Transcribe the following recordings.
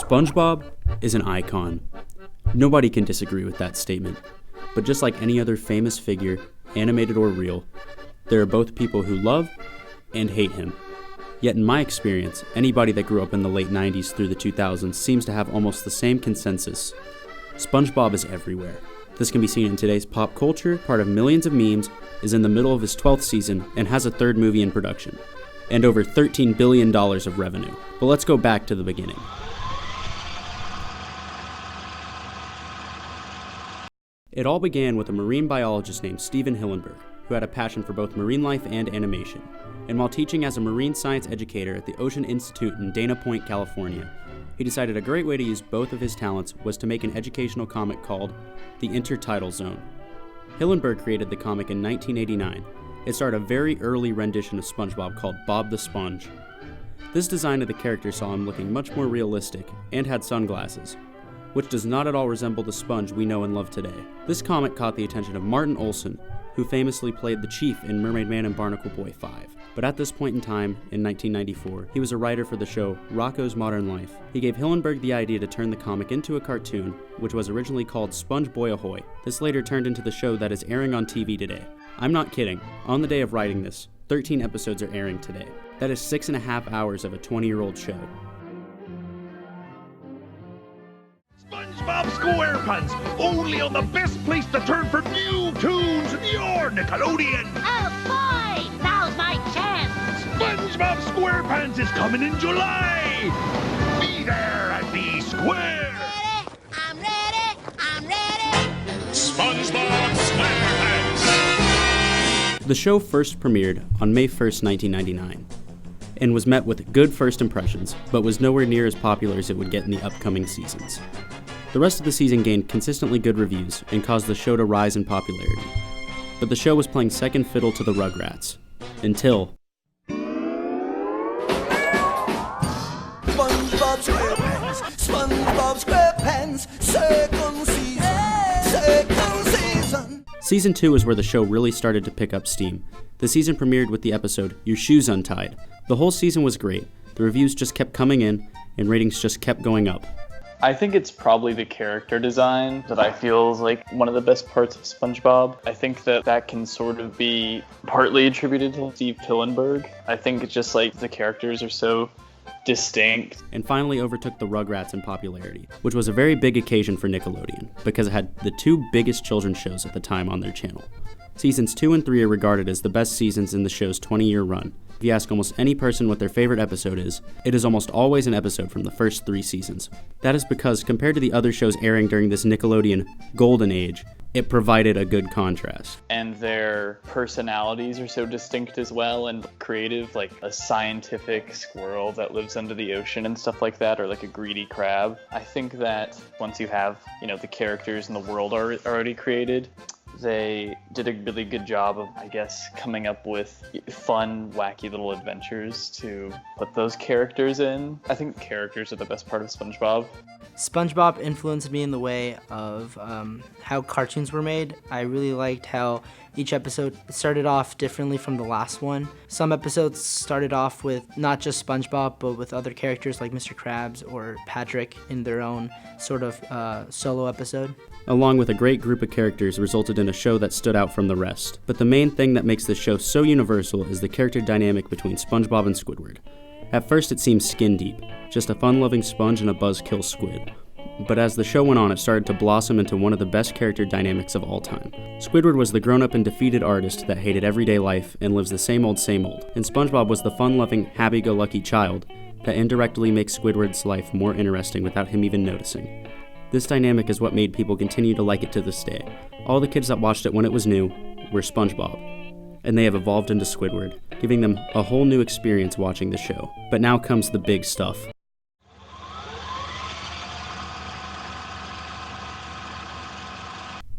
SpongeBob is an icon. Nobody can disagree with that statement. But just like any other famous figure, animated or real, there are both people who love and hate him. Yet in my experience, anybody that grew up in the late 90s through the 2000s seems to have almost the same consensus. SpongeBob is everywhere. This can be seen in today's pop culture, part of millions of memes, is in the middle of his 12th season, and has a third movie in production, and over $13 billion of revenue. But let's go back to the beginning. It all began with a marine biologist named Steven Hillenburg, who had a passion for both marine life and animation. And while teaching as a marine science educator at the Ocean Institute in Dana Point, California, he decided a great way to use both of his talents was to make an educational comic called The Intertidal Zone. Hillenburg created the comic in 1989. It starred a very early rendition of SpongeBob called Bob the Sponge. This design of the character saw him looking much more realistic and had sunglasses, which does not at all resemble the Sponge we know and love today. This comic caught the attention of Martin Olson, who famously played the Chief in Mermaid Man and Barnacle Boy 5. But at this point in time, in 1994, he was a writer for the show Rocko's Modern Life. He gave Hillenburg the idea to turn the comic into a cartoon, which was originally called Sponge Boy Ahoy. This later turned into the show that is airing on TV today. I'm not kidding. On the day of writing this, 13 episodes are airing today. That is 6.5 hours of a 20-year-old show. SpongeBob SquarePants, only on the best place to turn for new tunes, your Nickelodeon. Oh boy, now's my chance. SpongeBob SquarePants is coming in July. Be there and be square. I'm ready. SpongeBob SquarePants. The show first premiered on May 1st, 1999, and was met with good first impressions, but was nowhere near as popular as it would get in the upcoming seasons. The rest of the season gained consistently good reviews and caused the show to rise in popularity. But the show was playing second fiddle to the Rugrats, until SpongeBob SquarePants, second season. Season 2 is where the show really started to pick up steam. The season premiered with the episode Your Shoes Untied. The whole season was great. The reviews just kept coming in, and ratings just kept going up. I think it's probably the character design that I feel is like one of the best parts of SpongeBob. I think that can sort of be partly attributed to Steve Hillenburg. I think it's just like the characters are so distinct. And finally overtook the Rugrats in popularity, which was a very big occasion for Nickelodeon, because it had the two biggest children's shows at the time on their channel. Seasons 2 and 3 are regarded as the best seasons in the show's 20-year run. If you ask almost any person what their favorite episode is, it is almost always an episode from the first 3 seasons. That is because, compared to the other shows airing during this Nickelodeon golden age, it provided a good contrast. And their personalities are so distinct as well and creative, like a scientific squirrel that lives under the ocean and stuff like that, or like a greedy crab. I think that once you have, the characters and the world are already created, they did a really good job of, coming up with fun, wacky little adventures to put those characters in. I think characters are the best part of SpongeBob. SpongeBob influenced me in the way of how cartoons were made. I really liked how each episode started off differently from the last one. Some episodes started off with not just SpongeBob, but with other characters like Mr. Krabs or Patrick in their own sort of solo episode. Along with a great group of characters, resulted in a show that stood out from the rest. But the main thing that makes this show so universal is the character dynamic between SpongeBob and Squidward. At first it seems skin deep, just a fun-loving sponge and a buzzkill squid. But as the show went on, it started to blossom into one of the best character dynamics of all time. Squidward was the grown-up and defeated artist that hated everyday life and lives the same old, and SpongeBob was the fun-loving, happy-go-lucky child that indirectly makes Squidward's life more interesting without him even noticing. This dynamic is what made people continue to like it to this day. All the kids that watched it when it was new were SpongeBob, and they have evolved into Squidward, giving them a whole new experience watching the show. But now comes the big stuff.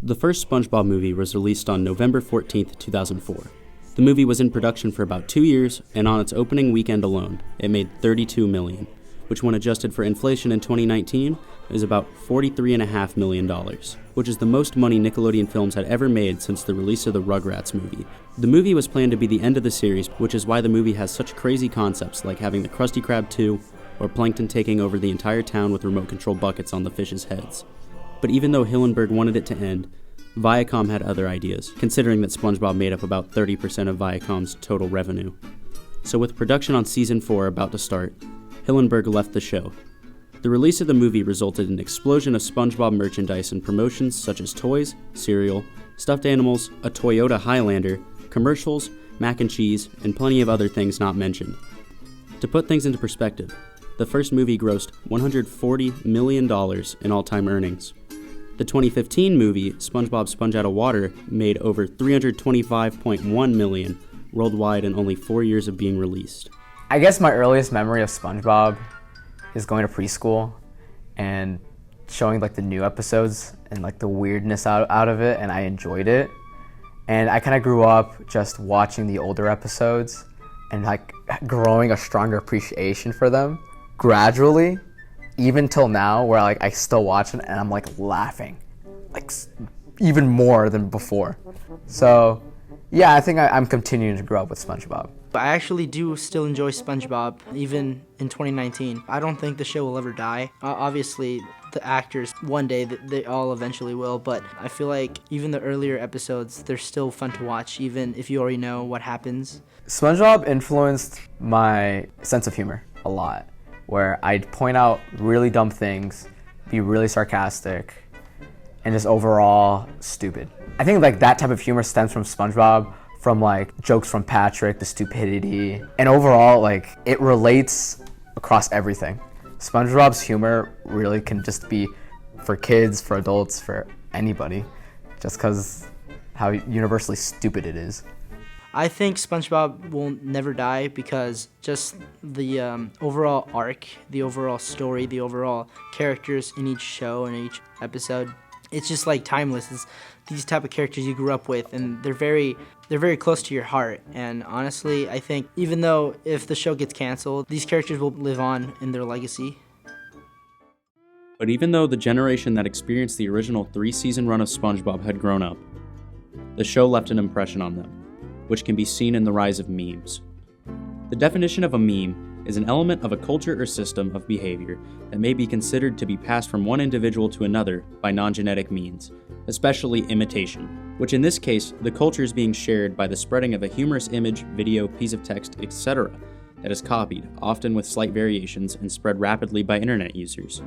The first SpongeBob movie was released on November 14th, 2004. The movie was in production for about 2 years, and on its opening weekend alone, it made $32 million, which when adjusted for inflation in 2019, is about $43.5 million, which is the most money Nickelodeon films had ever made since the release of the Rugrats movie. The movie was planned to be the end of the series, which is why the movie has such crazy concepts like having the Krusty Krab 2, or Plankton taking over the entire town with remote control buckets on the fishes' heads. But even though Hillenburg wanted it to end, Viacom had other ideas, considering that SpongeBob made up about 30% of Viacom's total revenue. So with production on season 4 about to start, Hillenburg left the show. The release of the movie resulted in an explosion of SpongeBob merchandise and promotions such as toys, cereal, stuffed animals, a Toyota Highlander, commercials, mac and cheese, and plenty of other things not mentioned. To put things into perspective, the first movie grossed $140 million in all-time earnings. The 2015 movie, SpongeBob Sponge Out of Water, made over $325.1 million worldwide in only 4 years of being released. I guess my earliest memory of SpongeBob is going to preschool and showing like the new episodes and like the weirdness out of it, and I enjoyed it. And I kind of grew up just watching the older episodes and like growing a stronger appreciation for them gradually, even till now, where like I still watch it and I'm like laughing, like even more than before. So yeah, I think I'm continuing to grow up with SpongeBob. I actually do still enjoy SpongeBob, even in 2019. I don't think the show will ever die. Obviously, the actors, one day, they all eventually will, but I feel like even the earlier episodes, they're still fun to watch, even if you already know what happens. SpongeBob influenced my sense of humor a lot, where I'd point out really dumb things, be really sarcastic, and just overall stupid. I think like that type of humor stems from SpongeBob, from like jokes from Patrick, the stupidity, and overall like it relates across everything. SpongeBob's humor really can just be for kids, for adults, for anybody, just because how universally stupid it is. I think SpongeBob will never die because just the overall arc, the overall story, the overall characters in each show and each episode, it's just like timeless. It's these type of characters you grew up with, and they're very close to your heart. And honestly, I think even though if the show gets canceled, these characters will live on in their legacy. But even though the generation that experienced the original 3-season run of SpongeBob had grown up, the show left an impression on them, which can be seen in the rise of memes. The definition of a meme is an element of a culture or system of behavior that may be considered to be passed from one individual to another by non-genetic means, especially imitation, which in this case, the culture is being shared by the spreading of a humorous image, video, piece of text, etc. that is copied, often with slight variations, and spread rapidly by internet users.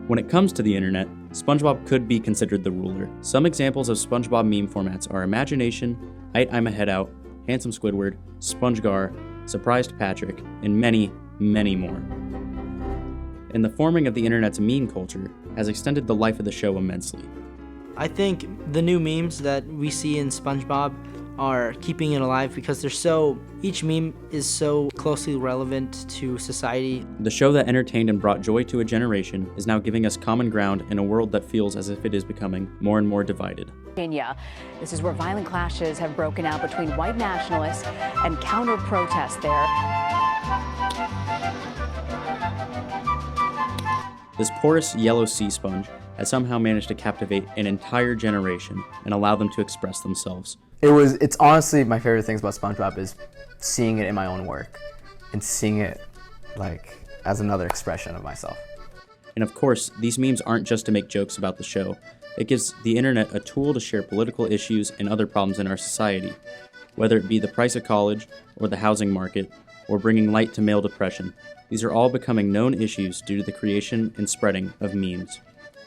When it comes to the internet, SpongeBob could be considered the ruler. Some examples of SpongeBob meme formats are Imagination, I'm a Head Out, Handsome Squidward, SpongeGar, Surprised Patrick, and many, many more. And the forming of the internet's meme culture has extended the life of the show immensely. I think the new memes that we see in SpongeBob are keeping it alive because each meme is so closely relevant to society. The show that entertained and brought joy to a generation is now giving us common ground in a world that feels as if it is becoming more and more divided. Virginia. This is where violent clashes have broken out between white nationalists and counter-protests there. This porous yellow sea sponge has somehow managed to captivate an entire generation and allow them to express themselves. It's honestly my favorite things about SpongeBob is seeing it in my own work and seeing it like as another expression of myself. And of course, these memes aren't just to make jokes about the show. It gives the internet a tool to share political issues and other problems in our society, whether it be the price of college or the housing market or bringing light to male depression. These are all becoming known issues due to the creation and spreading of memes.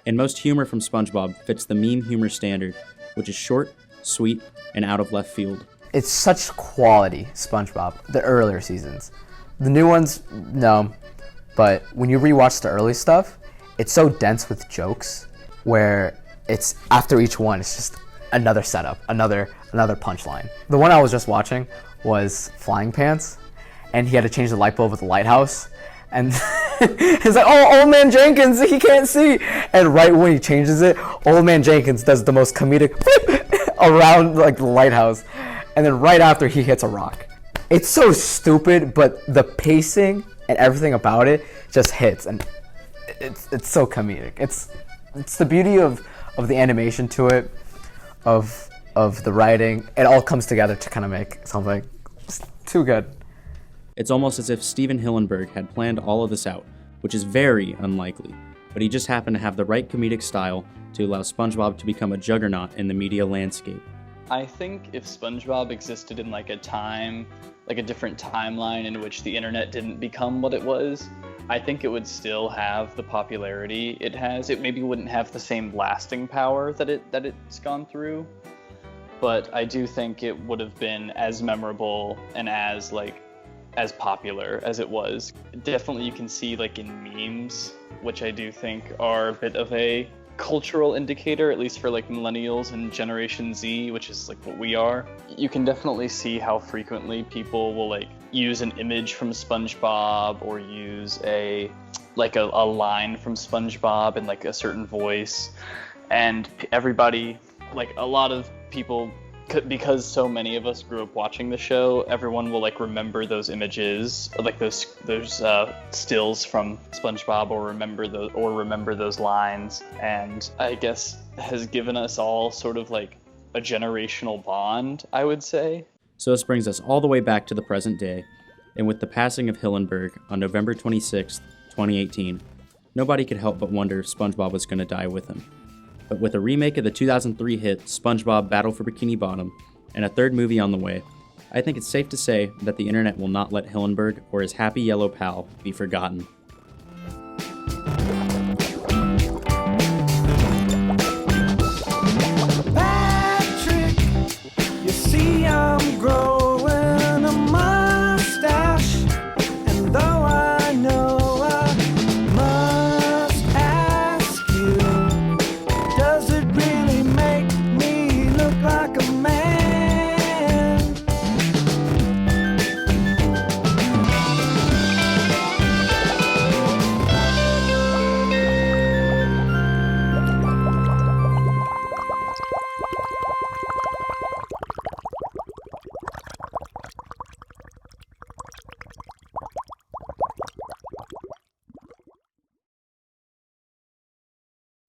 And most humor from SpongeBob fits the meme humor standard, which is short, sweet, and out of left field. It's such quality SpongeBob, the earlier seasons. The new ones, no, but when you rewatch the early stuff, it's so dense with jokes where it's after each one, it's just another setup, another punchline. The one I was just watching was Flying Pants, and he had to change the light bulb at the lighthouse, and he's like, "Oh, Old Man Jenkins, he can't see." And right when he changes it, Old Man Jenkins does the most comedic flip around like the lighthouse, and then right after he hits a rock. It's so stupid, but the pacing and everything about it just hits, and it's so comedic. It's the beauty of the animation to it, of the writing. It all comes together to kind of make something too good. It's almost as if Steven Hillenburg had planned all of this out, which is very unlikely, but he just happened to have the right comedic style to allow SpongeBob to become a juggernaut in the media landscape. I think if SpongeBob existed in like a different timeline in which the internet didn't become what it was, I think it would still have the popularity it has. It maybe wouldn't have the same lasting power that it's gone through, but I do think it would have been as memorable and as popular as it was. Definitely you can see like in memes, which I do think are a bit of a cultural indicator, at least for like millennials and Generation Z, which is like what we are. You can definitely see how frequently people will like use an image from SpongeBob or use a line from SpongeBob in like a certain voice, and everybody, like a lot of people, because so many of us grew up watching the show, everyone will like remember those images, like those stills from SpongeBob, or remember those lines, and I guess has given us all sort of like a generational bond, I would say. So this brings us all the way back to the present day, and with the passing of Hillenburg on November 26th, 2018, nobody could help but wonder if SpongeBob was going to die with him. But with a remake of the 2003 hit SpongeBob Battle for Bikini Bottom and a third movie on the way, I think it's safe to say that the internet will not let Hillenburg or his happy yellow pal be forgotten.